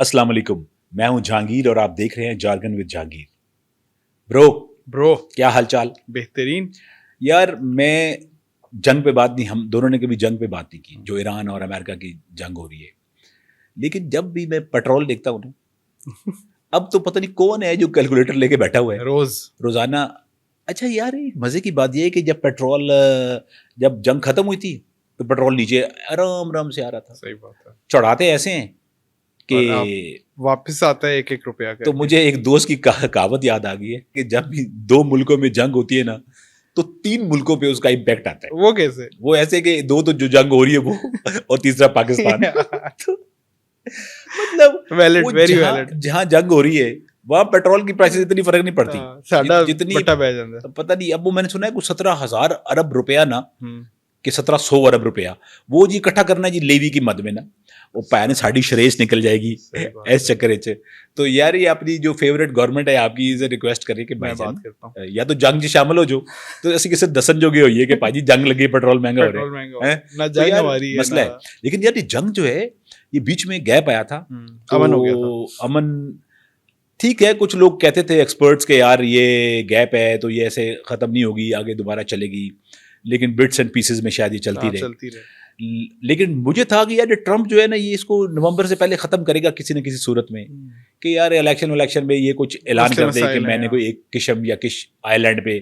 अस्सलाम वालेकुम, मैं हूं जहांगीर और आप देख रहे हैं जार्गन विद जहांगीर। ब्रो क्या हालचाल? बेहतरीन। यार मैं जंग पे बात नहीं, हम दोनों ने कभी जंग पे बात नहीं की, जो ईरान और अमेरिका की जंग हो रही है। लेकिन जब भी मैं पेट्रोल देखता हूँ ना, अब तो पता नहीं कौन है जो कैलकुलेटर लेके बैठा हुआ है रोजाना। अच्छा यार, एक मजे की बात यह है कि जब जंग खत्म हुई थी तो पेट्रोल नीचे आराम आराम से आ रहा था। सही बात है। चढ़ाते ऐसे हैं कि वापस आता है एक एक रुपया। तो मुझे एक दोस्त की कहावत याद आ गई है कि जब भी दो मुल्कों में जंग होती है ना, तो 3 मुल्कों पे उसका इम्पैक्ट आता है। वो कैसे? वो ऐसे कि दो तो जो जंग हो रही है वो और तीसरा पाकिस्तान। तो मतलब वेरी वैलिड। जहाँ जंग हो रही है वहाँ पेट्रोल की प्राइसेस इतनी फर्क नहीं पड़ती जितनी पता नहीं। अब वो मैंने सुना है कुछ 17,000 अरब रुपया ना कि 1700 अरब रुपया वो जी इकट्ठा करना जी लेवी की मद में ना, वो पैन साड़ी शरेस निकल जाएगी इस चक्कर च। तो यार ये अपनी जो फेवरेट गवर्नमेंट है आपकी इसे रिक्वेस्ट करें कि भाई जान या तो जंग च शामिल हो जो, तो ऐसे किसी दसन जोगे होइए कि भाजी जंग लगी पेट्रोल महंगा हो रहा है ना, तो यार मसला है। लेकिन यार ये जंग जो है ये बीच में गैप आया था, अमन हो गया था। अमन ठीक है, कुछ लोग कहते थे एक्सपर्ट्स के यार ये गैप है तो ये ऐसे खत्म नहीं होगी, आगे दोबारा चलेगी, लेकिन बिट्स एंड पीसेस में शायद ये चलती रहे। लेकिन मुझे था कि यार ट्रम्प जो है ना ये इसको नवंबर से पहले खत्म करेगा किसी न किसी सूरत में, कि यार इलेक्शन में ये कुछ ऐलान कर दे कि मैंने कोई एक किशम या किश आइलैंड पे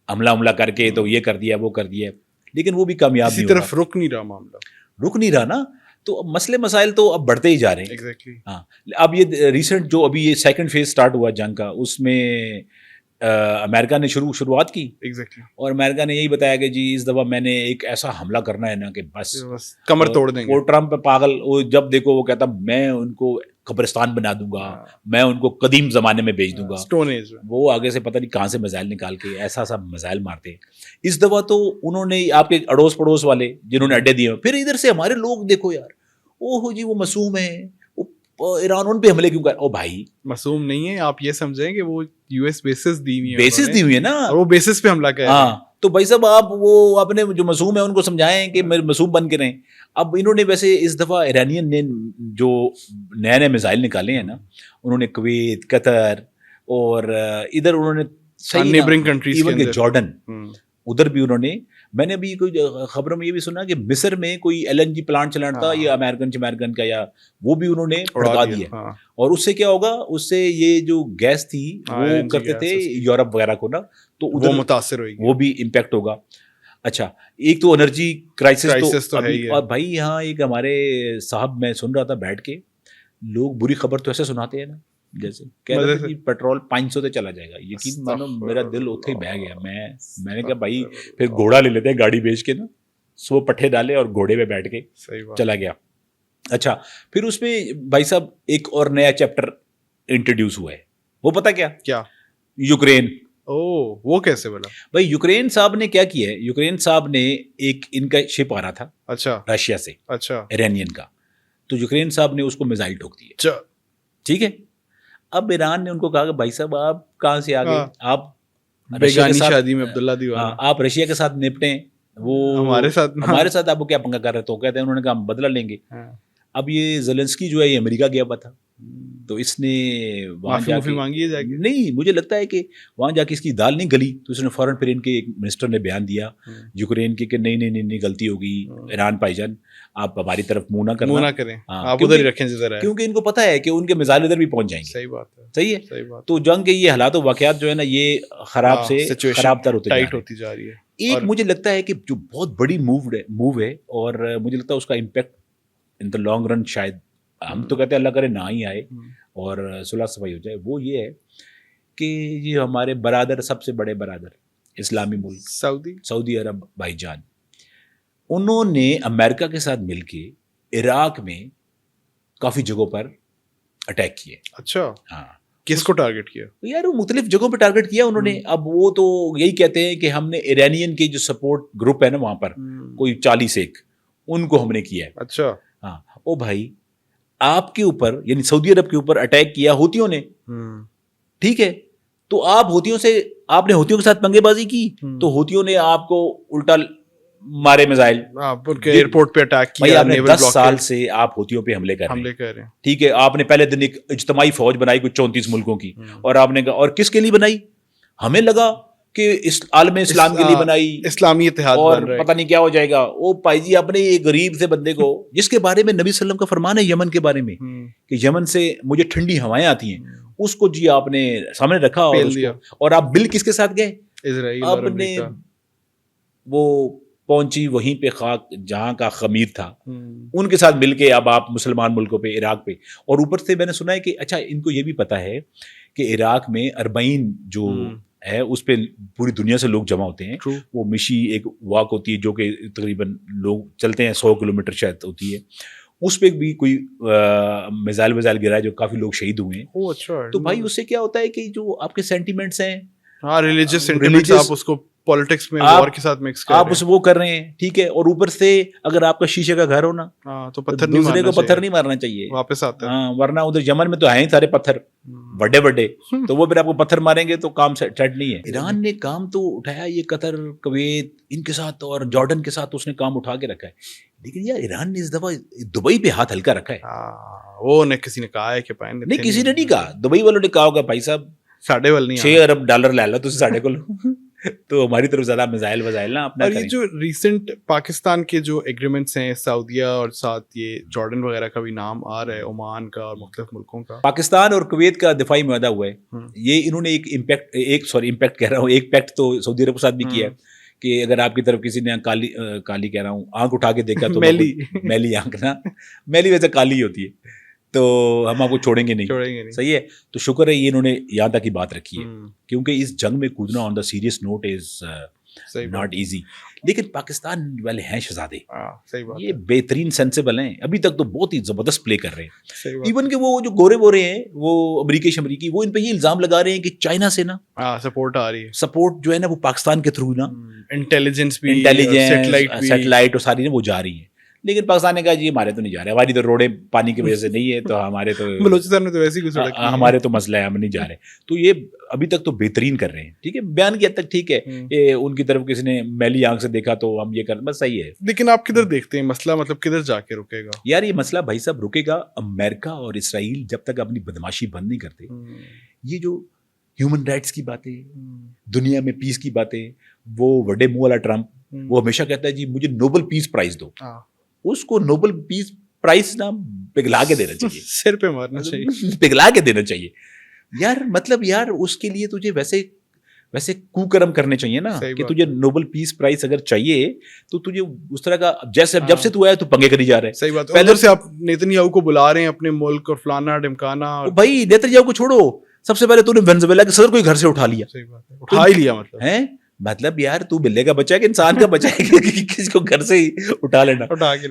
हमला करके तो ये कर दिया वो कर दिया। लेकिन वो भी कामयाब नहीं तरफ रुक नहीं रहा ना, तो मसले मसाइल तो अब बढ़ते ही जा रहे हैं। Exactly. हाँ, अब ये रिसेंट जो अभी ये सेकंड फेज स्टार्ट हुआ जंग का, उसमें अमेरिका ने शुरुआत की। Exactly. और अमेरिका ने यही बताया कि जी इस दफा मैंने एक ऐसा हमला करना है ना कि बस कमर तोड़ देंगे। वो ट्रम्प पागल, वो जब देखो वो कहता मैं उनको कब्रिस्तान बना दूंगा, मैं उनको कदीम जमाने में भेज दूंगा, स्टोन एज। वो आगे से पता नहीं कहाँ से मिसाइल निकाल के ऐसा सब मिसाइल मारते हैं। इस दफा तो उन्होंने आपके अड़ोस पड़ोस वाले जिन्होंने अड्डे दिए, फिर इधर से हमारे लोग देखो यार, ओहो जी वो मासूम है, ईरान उन पे हमले क्यों कर। ओ भाई मासूम नहीं है, आप ये समझें कि वो यूएस बेसिस दी हुई है ना, और वो बेसिस पे हमला कर। हाँ, तो भाई साहब आप वो अपने जो मासूम है उनको समझाएं कि मासूम बन के रहें। अब इन्होंने वैसे इस दफा ईरानियन ने जो नए नए मिसाइल निकाले हैं ना, उन्होंने कुवैत, कतर और इधर उन्होंने नेबरिंग कंट्रीज इवन के जॉर्डन उधर भी उन्होंने, मैंने अभी कोई खबरों में ये भी सुना कि मिस्र में कोई एलएनजी प्लांट चलाना था, ये अमेरिकन का, या वो भी उन्होंने भड़का दिया। और उससे क्या होगा, उससे ये जो गैस थी वो करते थे यूरोप वगैरह को ना, तो उधर मुतासिर होगी, वो भी इम्पैक्ट होगा। अच्छा, एक तो एनर्जी क्राइसिस तो अभी, और भाई यहाँ एक हमारे साहब मैं सुन रहा था बैठ के, लोग बुरी खबर तो ऐसे सुनाते हैं ना, जैसे कह रहे थे कि पेट्रोल 500 से चला जाएगा। यकीन मानो मेरा दिल उठे ही बह गया। मैंने कहा भाई फिर घोड़ा ले लेते हैं गाड़ी बेच के ना, 100 पट्टे डाले और घोड़े पे बैठ के चला गया। अच्छा, फिर उसमें भाई साहब एक और नया चैप्टर इंट्रोड्यूस हुआ है, वो पता क्या? यूक्रेन। वो कैसे बोला भाई? यूक्रेन साहब ने क्या किया है, यूक्रेन साहब ने एक इनका शिप आ रहा था, अच्छा, रशिया से, अच्छा, ईरानियन का, तो यूक्रेन साहब ने उसको मिसाइल ठोक दिया। ठीक है, अब ईरान ने उनको कहा कि भाई साहब आप कहाँ से आ गए, आप बेगानी शादी में अब्दुल्ला दीवाना, आप रशिया के साथ निपटें, वो हमारे साथ आपको क्या पंगा कर रहे? तो कहते हैं, उन्होंने कहा हम बदला लेंगे। अब ये ज़ेलेंस्की जो है ये अमेरिका गया हुआ था, तो इसने वहाँ जाके मांगी है जाके, नहीं मुझे लगता है कि वहाँ जाके इसकी दाल नहीं गली, तो इसने फौरन फिर इनके एक मिनिस्टर ने बयान दिया यूक्रेन के कि नहीं गलती होगी, ईरान भाईजान आप हमारी तरफ मुंह ना करें, आप उधर ही रखें जिधर है, क्योंकि इनको पता है कि उनके मिसाइल इधर भी पहुंच जाएंगे। सही बात है, सही है। तो जंग के ये हालात वाकयात जो है ना, ये खराब से खराब होती जा रही है। एक मुझे लगता है कि जो बहुत बड़ी मूव है, और मुझे लगता है उसका impact in the long run शायद, हम तो कहते हैं अल्लाह करे ना ही आए और सुलह सफाई हो जाए, वो ये है कि ये हमारे बरादर, सबसे बड़े बरादर इस्लामी मुल्क सऊदी अरब भाईजान, उन्होंने अमेरिका के साथ मिलके इराक में काफ़ी जगहों पर अटैक किए। अच्छा, हाँ, किसको टारगेट किया? यार वो मुख्तलिफ जगहों पर टारगेट किया उन्होंने। अब वो तो यही कहते हैं कि हमने ईरानियन के जो सपोर्ट ग्रुप है ना वहाँ पर, कोई 40 एक, उनको हमने किया है। अच्छा, हाँ, ओ भाई आपके ऊपर यानी सऊदी अरब के ऊपर अटैक किया हूतियों ने, ठीक है, तो आपने हूतियों के साथ पंगेबाजी की, तो हूतियों ने आपको उल्टा مارے میزائل, ایئرپورٹ پہ اٹیک کیا. آپ نے 10 سال سے آپ ہوتیوں پہ حملے کر رہے ہیں, ٹھیک ہے, آپ نے پہلے دن ایک اجتماعی فوج بنائی کچھ 34 ملکوں کی, اور آپ نے کہا, اور کس کے لیے بنائی؟ ہمیں لگا کہ عالم اسلام کے لیے بنائی, اسلامی اتحاد, اور پتہ نہیں کیا ہو جائے گا. وہ بھائی جی اپنے ایک غریب سے بندے کو, جس کے بارے میں نبی صلی اللہ علیہ وسلم کا فرمان ہے یمن کے بارے میں کہ یمن سے مجھے ٹھنڈی ہوائیں آتی ہیں, اس کو جی آپ نے سامنے رکھا, اور آپ بل کس کے ساتھ گئے؟ اسرائیل. آپ نے وہ پہنچی وہیں پہ خاک جہاں کا خمیر تھا, ان کے ساتھ مل کے اب آپ مسلمان ملکوں پہ, عراق پہ. اور اوپر سے میں نے سنا ہے کہ اچھا ان کو یہ بھی پتا ہے کہ عراق میں 40 جو ہے اس پہ پوری دنیا سے لوگ جمع ہوتے ہیں. وہ مشی ایک واک ہوتی ہے جو کہ تقریباً لوگ چلتے ہیں 100 کلومیٹر شاید ہوتی ہے, اس پہ بھی کوئی میزائل گرا ہے جو کافی لوگ شہید ہوئے ہیں. تو بھائی اس سے کیا ہوتا ہے کہ جو آپ کے سینٹیمنٹس ہیں, ریلیجیس سینٹیمنٹس, آپ اس کو پولیٹکس میں وار کے ساتھ مکس کر رہے ہیں, آپ اس وہ کر رہے ہیں, ٹھیک ہے. اور اوپر سے اگر آپ کا شیشے کا گھر ہونا تو دوسرے کو پتھر نہیں مارنا چاہیے, واپس آتا ہے. ورنہ ادھر یمن میں تو ہیں سارے پتھر بڑے بڑے, تو وہ پھر آپ کو پتھر ماریں گے تو کام سیٹ نہیں ہے. ایران نے کام تو اٹھایا, یہ قطر, کویت, ان کے ساتھ اور جارڈن کے ساتھ اس نے کام اٹھا کے رکھا ہے, لیکن یار ایران نے اس دفعہ دبئی پہ ہاتھ ہلکا رکھا ہے. وہ کسی نے کہا ہے کہ نہیں, کسی نے نہیں کہا, دبئی والوں نے کہا ہوگا بھائی صاحب $6 ارب لے لو تو ساڑھے کو تو ہماری طرف زیادہ میزائل نا اپنا. اور یہ جو ریسنٹ پاکستان کے جو ایگریمنٹس ہیں سعودیہ اور ساتھ یہ جارڈن وغیرہ کا بھی نام آ رہا ہے, عمان کا اور مختلف ملکوں کا, پاکستان اور کویت کا دفاعی معاہدہ ہوا ہے. یہ انہوں نے ایک پیکٹ تو سعودی عرب کے ساتھ بھی کیا ہے کہ اگر آپ کی طرف کسی نے کالی کہہ رہا ہوں آنکھ اٹھا کے دیکھا تو میلی آنکھ نا, میلی ویسے کالی ہوتی ہے, تو ہم آپ کو چھوڑیں گے نہیں. صحیح ہے, تو شکر ہے یہ انہوں نے یہاں تک کی بات رکھی ہے, کیونکہ اس جنگ میں کودنا on a serious note is not easy. لیکن پاکستان والے ہیں شہزادے, یہ بہترین سینسیبل ہیں, ابھی تک تو بہت ہی زبردست پلے کر رہے ہیں. ایون کہ وہ جو گورے بورے ہیں, وہ امریکی وہ ان پہ یہ الزام لگا رہے ہیں کہ چائنا سے نا سپورٹ آ رہی ہے, سپورٹ جو ہے نا وہ پاکستان کے تھرو نا انٹیلیجنس سیٹلائٹ اور ساری وہ جا رہی ہیں. لیکن پاکستان نے کہا جی ہمارے تو نہیں جا رہے, ہماری تو روڈیں پانی کی وجہ سے نہیں ہے, تو ہمارے تو بلوچستان میں تو ویسے ہی کچھ ہمارے تو مسئلہ ہے, ہم نہیں جا رہے. تو یہ ابھی تک تو بہترین کر رہے ہیں, ٹھیک ہے, بیان کی حد تک ٹھیک ہے. یہ ان کی طرف کسی نے میلی آنکھ سے دیکھا تو ہم یہ کر, بس صحیح ہے. لیکن آپ کدھر دیکھتے ہیں مسئلہ, مطلب کدھر جا کے رکے گا یار؟ یہ مسئلہ بھائی صاحب رکے گا امریکہ اور اسرائیل جب تک اپنی بدماشی بند نہیں کرتے. یہ جو ہیومن رائٹس کی باتیں, دنیا میں پیس کی باتیں, وہ وڈے منہ والا ٹرمپ وہ ہمیشہ کہتا ہے جی مجھے نوبل پیس پرائز دو, اس کو نوبل پیس پرائز نا پگھلا کے دینا چاہیے, سر پہ مارنا چاہیے, پگھلا کے دینا چاہیے یار. مطلب یار اس کے لیے تجھے ویسے کوکرم کرنے چاہیے نا, کہ تجھے نوبل پیس پرائز اگر چاہیے تو تجھے اس طرح کا, جیسے جب سے تو آیا تو پنگے کری جا رہے ہیں. صحیح بات, پہلے سے آپ نیتنیاہو کو بلا رہے ہیں اپنے ملک اور فلانا ڈمکانا. بھائی نیتنیاہو کو چھوڑو, سب سے پہلے تو نے وینزویلا کے صدر کو گھر سے اٹھا لیا. صحیح بات ہے, اٹھا ہی لیا. مطلب یار تو بلے کا بچہ ہے کہ انسان کا بچہ ہے کہ کسی کو گھر سے ہی اٹھا لینا,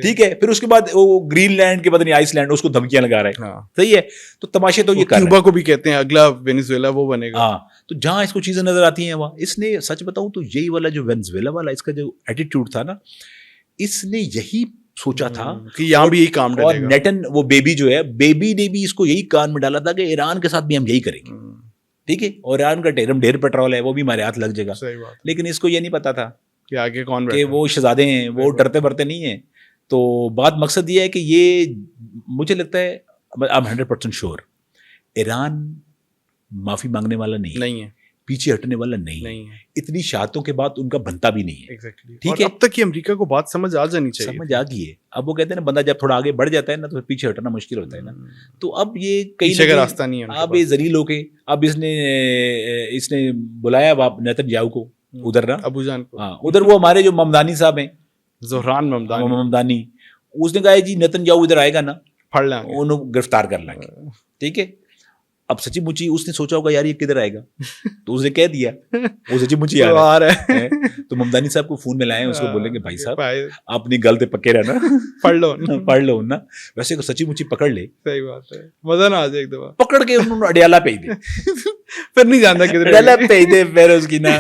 ٹھیک ہے. پھر اس کے بعد وہ گرین لینڈ کے پتہ نہیں آئس لینڈ, اس کو دھمکیاں لگا رہے ہیں. صحیح ہے, تو تماشے تو یہ کر رہے ہیں. کیوبا کو بھی کہتے ہیں اگلا وینزویلا وہ بنے گا. ہاں, تو جہاں اس کو چیزیں نظر آتی ہیں وہاں اس نے, سچ بتاؤں تو یہی والا جو وینزویلا والا اس کا جو ایٹیٹیوڈ تھا نا, اس نے یہی سوچا تھا کہ یہاں بھی یہی کام ڈالے گا. اور نیٹن وہ بیبی جو ہے, بیبی نے بھی اس کو یہی کان میں ڈالا تھا کہ ایران کے ساتھ بھی ہم یہی کریں گے, ٹھیک ہے. اور ایران کا ڈھیر پیٹرول ہے, وہ بھی ہمارے ہاتھ لگ جائے گا. لیکن اس کو یہ نہیں پتا تھا کہ آگے کون کہ وہ شہزادے ہیں, وہ ڈرتے برتے نہیں ہیں. تو بات مقصد یہ ہے کہ یہ مجھے لگتا ہے, I'm 100% sure ایران معافی مانگنے والا نہیں ہے, پیچھے ہٹنے والا نہیں ہے. اتنی شہادتوں کے بعد ان کا بنتا بھی نہیں ہے, ٹھیک ہے. اب تک یہ امریکہ کو بات سمجھ آ جانی چاہیے, سمجھ آ گئی ہے. اب وہ کہتے ہیں نا بندہ جب تھوڑا آگے بڑھ جاتا ہے نا تو پیچھے ہٹنا مشکل ہوتا ہے نا. تو اب یہ پیچھے کا راستہ نہیں ہے, اب یہ ذلیل ہو کے اب اس نے بلایا نیتنیاہو کو ادھر نا, ابو جان کو. ہاں, ادھر وہ ہمارے جو ممدانی صاحب ہیں, زہران ممدانی, اس نے کہا جی نیتنیاہو ادھر آئے گا نا, پھڑ لیں گے, انہوں گرفتار کر لیں گے, ٹھیک ہے. اب سچی مچی اس نے سوچا ہوگا یار یہ کدھر آئے گا, تو اس نے کہہ دیا وہ سچی مچی آ رہا ہے. تو ممدانی صاحب کو فون میں لائے, اس کو بولیں گے بھائی صاحب آپ اپنی گل تے پکے رہنا, پڑھ لو نا. ویسے سچی مچی پکڑ لے, صحیح بات ہے, مزہ نہ آ جائے ایک دفعہ پکڑ کے انہوں نے اڈیالہ بھیج دے, پھر نہیں جانتا کدھر اڈیالہ بھیج دے, پھر اس کی نا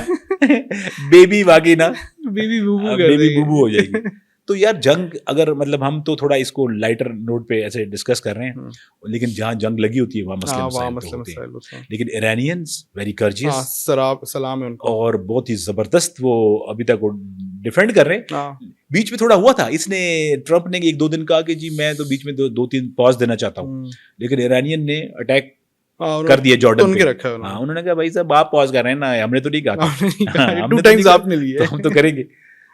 بیبی واقعی نا بیبی بوبو ہو جائے گی. تو یار جنگ اگر مطلب ہم تو تھوڑا اس کو لائٹر نوٹ پہ ایسے ڈسکس کر رہے ہیں, لیکن جہاں جنگ لگی ہوتی ہے وہاں مسئلے مسائل ہوتے ہیں. لیکن ایرانینز ویری کرجیس, سلام ہے ان کو, اور بہت ہی زبردست وہ ابھی تک डिफेंड कर रहे हैं. बीच में थोड़ा हुआ था, इसने ट्रम्प ने 1-2 दिन कहा कि जी मैं तो बीच में 2-3 पॉज देना चाहता हूँ, लेकिन ईरानियन ने अटैक कर दिया जॉर्डन पे. हाँ, उन्होंने कहा भाई साहब आप पॉज कर रहे हैं ना, हमने तो नहीं कहा, 2 टाइम्स आपने लिए, हम तो करेंगे.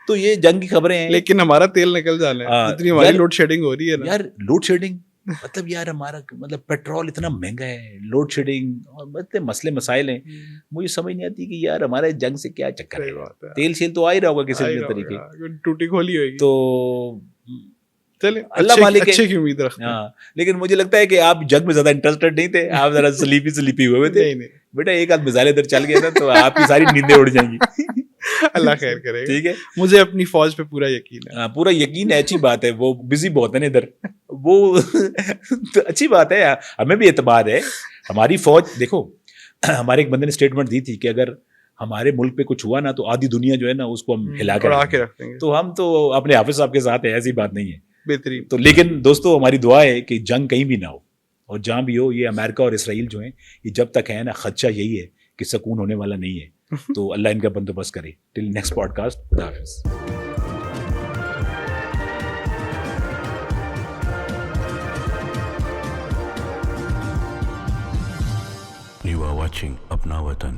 तो ये जंग की खबरें हैं, लेकिन हमारा तेल निकल जाना है, इतनी हमारी लोड शेडिंग हो रही है ना यार. लोड शेडिंग मतलब यार हमारा मतलब पेट्रोल इतना महंगा है, लोड शेडिंग और मतलब मसले मसाइल हैं. मुझे समझ नहीं आती कि यार हमारे जंग से क्या चक्कर है. तेल शेल तो आ ही रहा होगा किसी भी तरीके, टूटी खोली होगी. तो चले अल्लाह मालिक अच्छे की उम्मीद रखते हैं. हाँ, लेकिन मुझे लगता है कि आप जंग में ज्यादा इंटरेस्टेड नहीं थे, आप जरा स्लीपी हुए थे. नहीं बेटा एक आध मिसाइल इधर चल गया था तो आपकी सारी नींदें उड़ जाएंगी. अल्लाह खैर करे. ठीक है, मुझे अपनी फौज पे पूरा यकीन है. पूरा यकीन है, अच्छी बात है. वो बिजी बहुत है ना इधर, वो तो अच्छी बात है, हमें भी एतबार है. हमारी फौज देखो, हमारे एक बंदे ने स्टेटमेंट दी थी कि अगर हमारे मुल्क पे कुछ हुआ ना तो आधी दुनिया जो है ना उसको हम हिला के रख देंगे. तो हम तो अपने हाफिज साहब के साथ है, ऐसी बात नहीं है. बेहतरीन. तो लेकिन दोस्तों हमारी दुआ है कि जंग कहीं भी ना हो, और जहाँ भी हो ये अमेरिका और इसराइल जो है ये जब तक है ना खदशा यही है कि सुकून होने वाला नहीं है. तो अल्लाह इनका बंदोबस्त करे. टिल नेक्स्ट पॉडकास्ट, खुदा हाफिज. You are watching Apna Watan.